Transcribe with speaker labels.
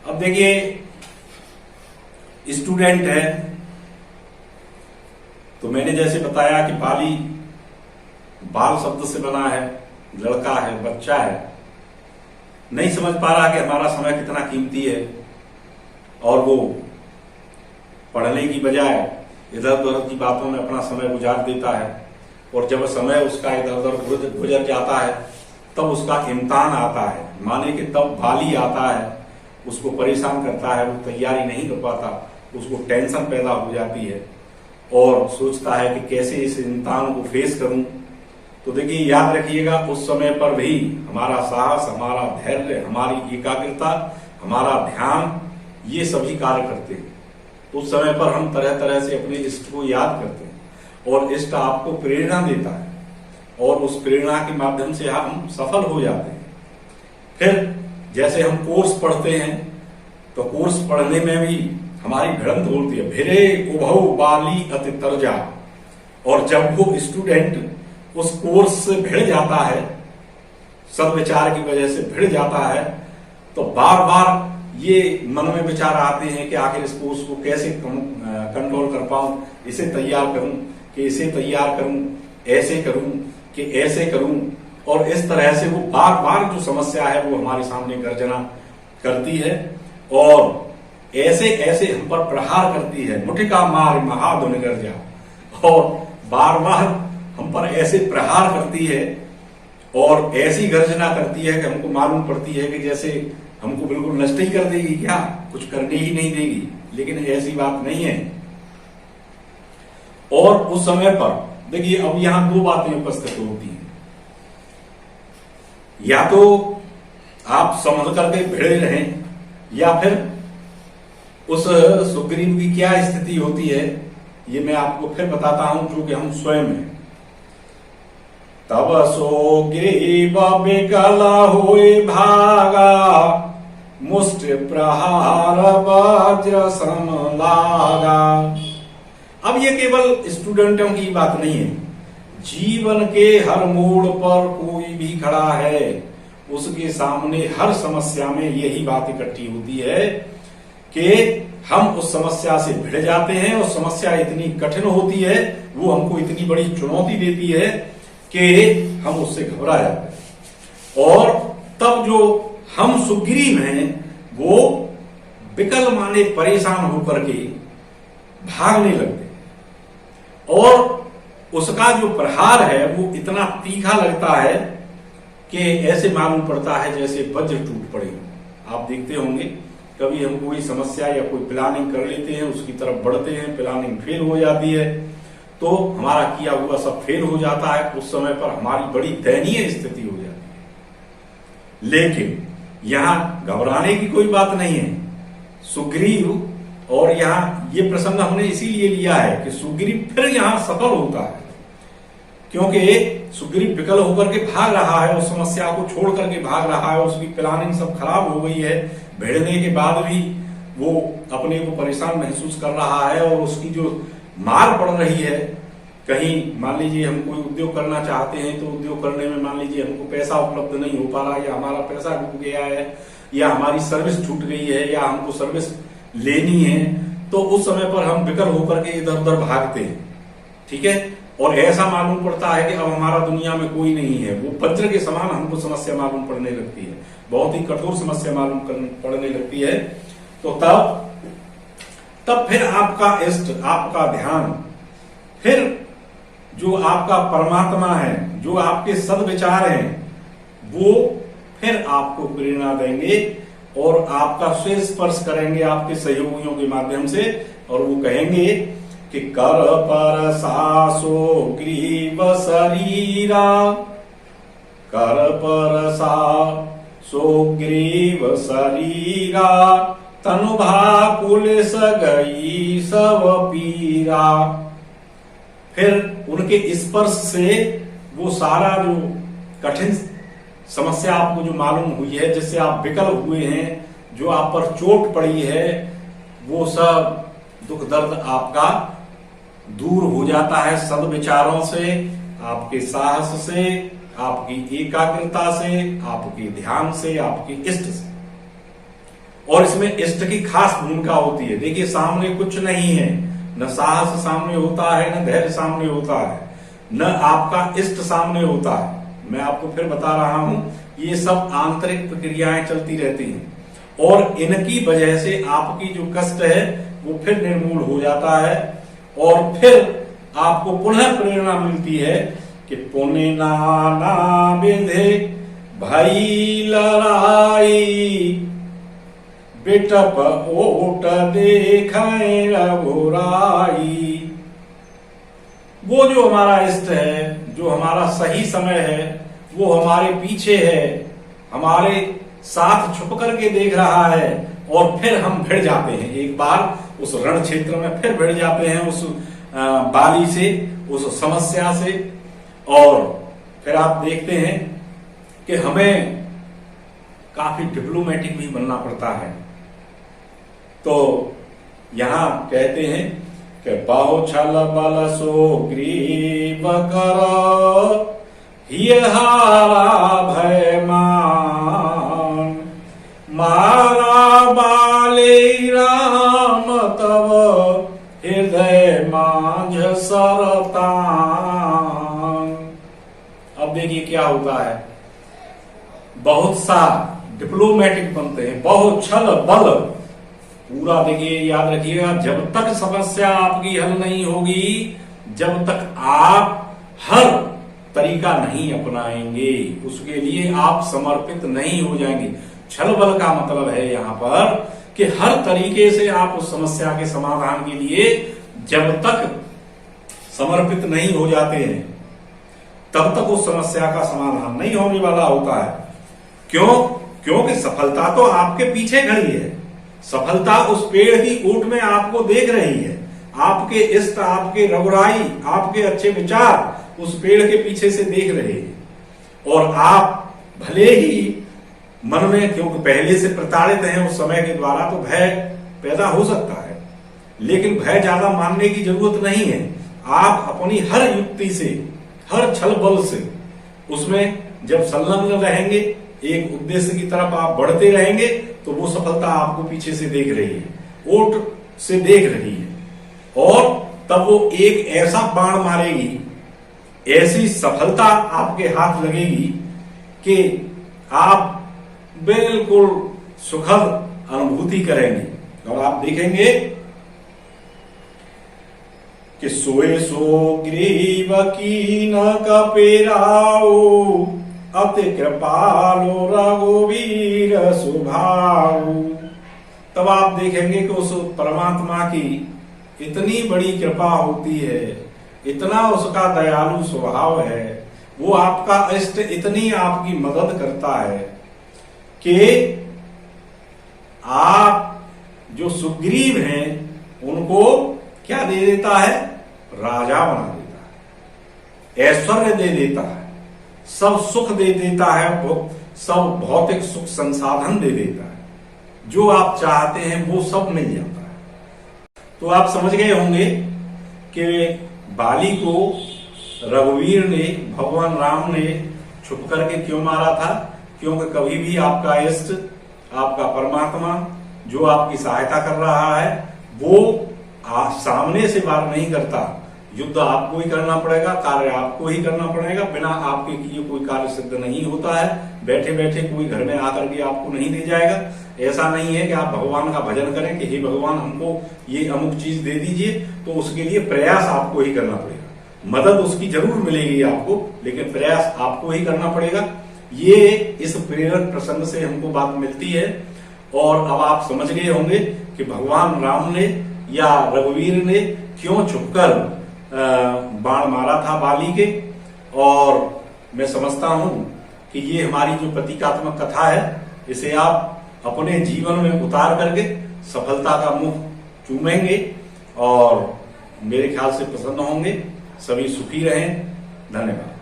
Speaker 1: अब देखिए, स्टूडेंट है तो मैंने जैसे बताया कि बाली बाल शब्द से बना है, लड़का है, बच्चा है, नहीं समझ पा रहा कि हमारा समय कितना कीमती है और वो पढ़ने की बजाय इधर उधर की बातों में अपना समय गुजार देता है। और जब समय उसका इधर उधर गुजर जाता है तब उसका इम्तिहान आता है, माने कि तब बाली आता है, उसको परेशान करता है, वो तैयारी नहीं कर पाता, उसको टेंशन पैदा हो जाती है और सोचता है कि कैसे इस इम्तिहान को फेस करूं। तो देखिए, याद रखिएगा, उस समय पर भी हमारा साहस, हमारा धैर्य, हमारी एकाग्रता, हमारा ध्यान, ये सभी कार्य करते हैं। उस समय पर हम तरह तरह से अपने इष्ट को याद करते हैं और इष्ट आपको प्रेरणा देता है और उस प्रेरणा के माध्यम से हम सफल हो जाते हैं। फिर जैसे हम कोर्स पढ़ते हैं तो कोर्स पढ़ने में भी हमारी भिड़ंत होती है, भिरे उभौ बाली अति तरजा। और जब वो स्टूडेंट उस कोर्स से भिड़ जाता है, सदविचार की वजह से भिड़ जाता है, तो बार बार ये मन में विचार आते हैं कि आखिर इस कोर्स को कैसे कंट्रोल कर पाऊं, इसे तैयार करूं कि इसे तैयार करूं, ऐसे करूं कि ऐसे करूं। और इस तरह से वो बार बार जो समस्या है वो हमारे सामने गर्जना करती है और ऐसे ऐसे हम पर प्रहार करती है, मुठिका मार महाधुन गर्जा, और बार बार हम पर ऐसे प्रहार करती है और ऐसी गर्जना करती है कि हमको मालूम पड़ती है कि जैसे हमको बिल्कुल नष्ट ही कर देगी, क्या कुछ करने ही नहीं देगी। लेकिन ऐसी बात नहीं है। और उस समय पर देखिए, अब यहां दो बातें उपस्थित होती हैं, या तो आप समझ करके भिड़े रहें, या फिर उस सुग्रीव की क्या स्थिति होती है ये मैं आपको फिर बताता हूं, जो कि हम स्वयं हैं। तब सुग्रीव विकल हुए भागा, मुष्ट प्रहार वज्र सम लागा। अब ये केवल स्टूडेंटों की बात नहीं है, जीवन के हर मोड़ पर कोई भी खड़ा है, उसके सामने हर समस्या में यही बात इकट्ठी होती है कि हम उस समस्या से भिड़ जाते हैं और समस्या इतनी कठिन होती है, वो हमको इतनी बड़ी चुनौती देती है कि हम उससे घबरा जाते हैं। और तब जो हम सुग्रीव हैं वो विकल माने परेशान होकर के भागने लगते हैं और उसका जो प्रहार है वो इतना तीखा लगता है कि ऐसे मालूम पड़ता है जैसे वज्र टूट पड़े। आप देखते होंगे, कभी हम कोई समस्या या कोई प्लानिंग कर लेते हैं, उसकी तरफ बढ़ते हैं, प्लानिंग फेल हो जाती है, तो हमारा किया हुआ सब फेल हो जाता है। उस समय पर हमारी बड़ी दयनीय स्थिति हो जाती है। लेकिन यहां घबराने की कोई बात नहीं है। सुग्रीव, और यहां ये प्रसंग हमने इसीलिए लिया है कि सुग्रीव फिर यहां सफल होता है, क्योंकि सुग्रीव विकल होकर के भाग रहा है, उस समस्या को छोड़ करके भाग रहा है, उसकी प्लानिंग सब खराब हो गई है, भिड़ने के बाद भी वो अपने को परेशान महसूस कर रहा है और उसकी जो मार पड़ रही है, कहीं मान लीजिए हम कोई उद्योग करना चाहते हैं तो उद्योग करने में मान लीजिए हमको पैसा उपलब्ध नहीं हो पा रहा, या हमारा पैसा डूब गया है, या हमारी सर्विस छूट गई है, या हमको सर्विस लेनी है, तो उस समय पर हम विकल होकर के इधर उधर भागते हैं। ठीक है, और ऐसा मालूम पड़ता है कि अब हमारा दुनिया में कोई नहीं है। वो वज्र के समान हमको समस्या मालूम पड़ने लगती है, बहुत ही कठोर समस्या मालूम पड़ने लगती है। तो तब फिर आपका इष्ट, आपका ध्यान, फिर जो आपका परमात्मा है, जो आपके सद्विचार हैं, वो फिर आपको प्रेरणा देंगे और आपका स्पर्श करेंगे आपके सहयोगियों के माध्यम से, और वो कहेंगे कि कर पर सासो ग्रीव शरीरा, कर पर सासो ग्रीव शरीरा, तनुभा पुलिस गई सब पीरा। फिर उनके स्पर्श से वो सारा जो कठिन समस्या आपको जो मालूम हुई है, जिससे आप विकल हुए हैं, जो आप पर चोट पड़ी है, वो सब दुख दर्द आपका दूर हो जाता है सद्विचारों से, आपके साहस से, आपकी एकाग्रता से, आपके ध्यान से, आपके इष्ट से। और इसमें इष्ट की खास भूमिका होती है। देखिए सामने कुछ नहीं है, न साहस सामने होता है, न धैर्य सामने होता है, न आपका इष्ट सामने होता है। मैं आपको फिर बता रहा हूं, ये सब आंतरिक प्रक्रियाएं चलती रहती हैं और इनकी वजह से आपकी जो कष्ट है वो फिर निर्मूल हो जाता है और फिर आपको पुनः प्रेरणा मिलती है कि पुण्य नाना विधे भई लड़ाई, बिटप ओट देखाए रघुराई। वो जो हमारा इष्ट है, जो हमारा सही समय है, वो हमारे पीछे है, हमारे साथ छुप करके देख रहा है और फिर हम भिड़ जाते हैं। एक बार उस रण क्षेत्र में फिर भिड़ जाते हैं उस बाली से, उस समस्या से। और फिर आप देखते हैं कि हमें काफी डिप्लोमेटिक भी बनना पड़ता है। तो यहां कहते हैं कि बहु छल बल सो ग्रीव कर, हिय हारा भय मान, मारा बाले राम तब हृदय माझ सरतान। अब देखिए क्या होता है, बहुत सा डिप्लोमेटिक बनते हैं, बहुत छल बल पूरा। देखिए याद रखिएगा, जब तक समस्या आपकी हल नहीं होगी, जब तक आप हर तरीका नहीं अपनाएंगे, उसके लिए आप समर्पित नहीं हो जाएंगे। छल बल का मतलब है यहां पर कि हर तरीके से आप उस समस्या के समाधान के लिए जब तक समर्पित नहीं हो जाते हैं, तब तक उस समस्या का समाधान नहीं होने वाला होता है। क्यों? क्योंकि सफलता तो आपके पीछे खड़ी है, सफलता उस पेड़ की ओट में आपको देख रही है। आपके इष्ट, आपके रघुराई, आपके अच्छे विचार उस पेड़ के पीछे से देख रहे हैं। और आप भले ही मन में, क्योंकि पहले से प्रताड़ित हैं उस समय के द्वारा, तो भय पैदा हो सकता है, लेकिन भय ज्यादा मानने की जरूरत नहीं है। आप अपनी हर युक्ति से, हर छल बल से उसमें जब संलग्न रहेंगे, एक उद्देश्य की तरफ आप बढ़ते रहेंगे, तो वो सफलता आपको पीछे से देख रही है, ओट से देख रही है, और तब वो एक ऐसा बाण मारेगी, ऐसी सफलता आपके हाथ लगेगी कि आप बिल्कुल सुखद अनुभूति करेंगे। और आप देखेंगे कि सोए सो ग्रीव की न कपेराओ, अति कृपालो रघुवीर सुभाऊ। तब आप देखेंगे कि उस परमात्मा की इतनी बड़ी कृपा होती है, इतना उसका दयालु स्वभाव है, वो आपका इष्ट इतनी आपकी मदद करता है कि आप जो सुग्रीव हैं उनको क्या दे देता है? राजा बना देता है, ऐश्वर्य दे देता है, सब सुख दे देता है, सब भौतिक सुख संसाधन दे देता है, जो आप चाहते हैं वो सब मिल जाता है। तो आप समझ गए होंगे कि बाली को रघुवीर ने, भगवान राम ने छुप करके क्यों मारा था? क्योंकि कभी भी आपका इष्ट, आपका परमात्मा जो आपकी सहायता कर रहा है, वो सामने से वार नहीं करता। युद्ध आपको ही करना पड़ेगा, कार्य आपको ही करना पड़ेगा, बिना आपके किए कोई कार्य सिद्ध नहीं होता है। बैठे बैठे कोई घर में आकर के आपको नहीं दे जाएगा। ऐसा नहीं है कि आप भगवान का भजन करें कि हे भगवान हमको ये अमुक चीज दे दीजिए, तो उसके लिए प्रयास आपको ही करना पड़ेगा। मदद उसकी जरूर मिलेगी आपको, लेकिन प्रयास आपको ही करना पड़ेगा। ये इस प्रेरक प्रसंग से हमको बात मिलती है। और अब आप समझ गए होंगे कि भगवान राम ने या रघुवीर ने क्यों छुपकर बाण मारा था बाली के। और मैं समझता हूं कि ये हमारी जो प्रतीकात्मक कथा है, इसे आप अपने जीवन में उतार करके सफलता का मुख चूमेंगे और मेरे ख्याल से प्रसन्न होंगे। सभी सुखी रहें। धन्यवाद।